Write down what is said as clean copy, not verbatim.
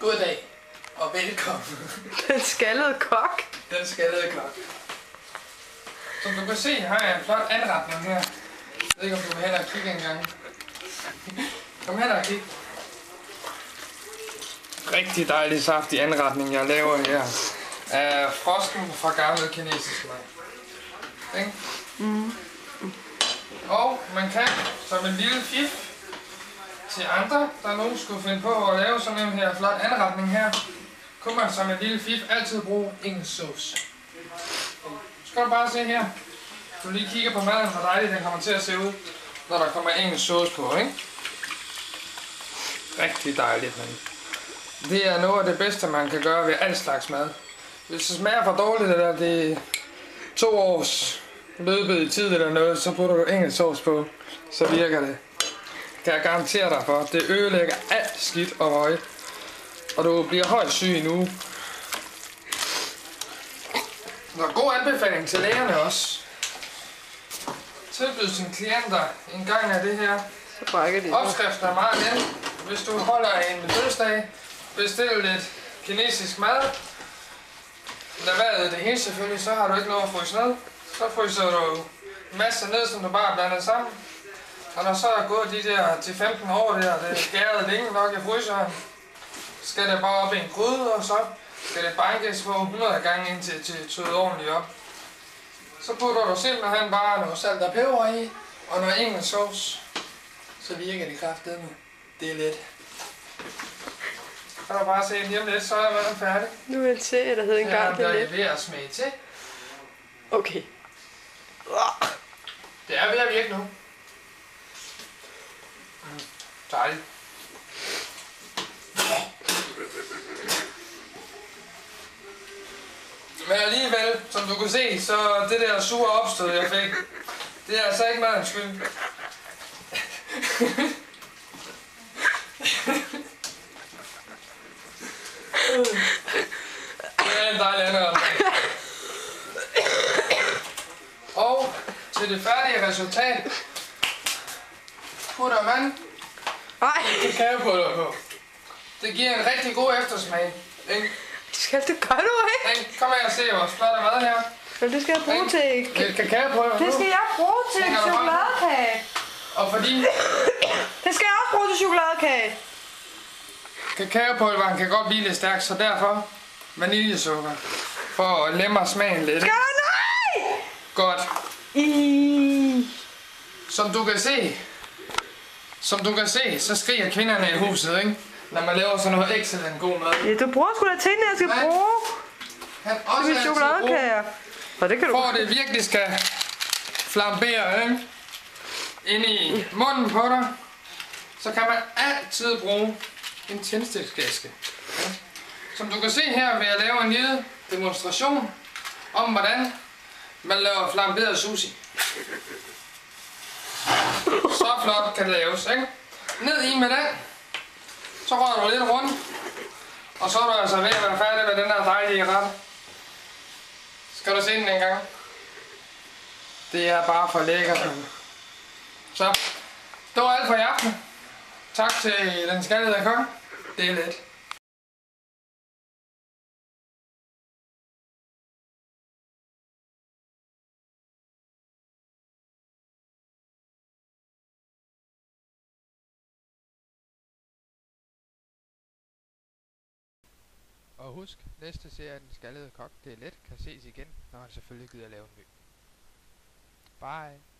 Goddag og velkommen. Den skaldede kok. Den skaldede kok. Som du kan se, har jeg en flot anretning her. Jeg ved ikke, om du vil have dig at kigge engang. Kom her og kig. Rigtig dejlig saftig anretning, jeg laver her. Af frosken fra gammel kinesisk mad. Ikke? Og man kan, som en lille fif til andre, der nogen skulle finde på at lave sådan en her flot anretning her, kunne man som en lille fif altid bruge engelsk sauce. Skal du bare se her. Du lige kigger på maden, hvor dejligt den kommer til at se ud, når der kommer engelsk sauce på, ikke? Rigtig dejligt, men det er noget af det bedste, man kan gøre ved al slags mad. Hvis det smager for dårligt, eller det er 2 års løbet i tid eller noget, så putter du engelsk sauce på, så virker det. Kan jeg garantere dig for. Det ødelægger alt skidt og røg. Og du bliver højt syg nu. Der er god anbefaling til lægerne også. Tilbyd sine klienter en gang af det her. Så brækker de. Opskriften er meget nem. Hvis du holder en fødselsdag, bestil lidt kinesisk mad. Lad være det hele selvfølgelig, så har du ikke noget at fryse ned. Så fryser du en masse ned, som du bare blander sammen. Og når så er gået de der til 15 år der, det er gæret længe nok i fryseren, skal det bare op i en gryde, og så skal det bankes på 100 gange indtil det tøder ordentligt op. Så putter du simpelthen bare noget salt og peber i, og noget engelsk sauce. Så virker det kraftedeme. Det er let. Kan du bare se lige om lidt, så er maden færdig. Nu er jeg til, at der hedder en gang det lidt. lidt. Jeg er ved at smage til. Okay. Det er ved at virke nu. Dejligt. Men alligevel, som du kan se, så det der sure opstød, jeg fik, det er altså ikke madens skyld. Det er en dejlig anretning. Og til det færdige resultat putter man kakaopulver på. Det giver en rigtig god eftersmag. Skal det gøre du ikke? Kom her og se vores flotte mad her. Men det skal jeg bruge til... Kakaopulver. Det skal jeg bruge til chokoladekage. Og fordi Det skal jeg også bruge til chokoladekage. kakaopulveren kan godt blive lidt stærk, så derfor vaniljesukker. For at lemre smagen lidt. Nej! Godt. Som du kan se, så skriger kvinderne i huset, ikke? Når man laver sådan noget excellent god mad. Ja, du bruger sgu da tingene, jeg skal bruge. Han også Det er chokoladekager. Og det kan du... For at det virkelig skal flambere, ikke? Inde i munden på dig, så kan man altid bruge en tændstiksflaske. Som du kan se her, vil jeg lave en lille demonstration om, hvordan man laver flamberet sushi. Så flot kan det laves, ikke? Ned i med den. Så rører du lidt rundt. Og så er du altså ved at være færdig med den her dejlige ret. Skal du se den en gang? Det er bare for lækkert. Så, det var alt for i aften. Tak til den skaldede kok. Det er let. Og husk, næste serie af Den Skaldede Kok, det er let, kan ses igen, når han selvfølgelig gider lave en ny. Bye!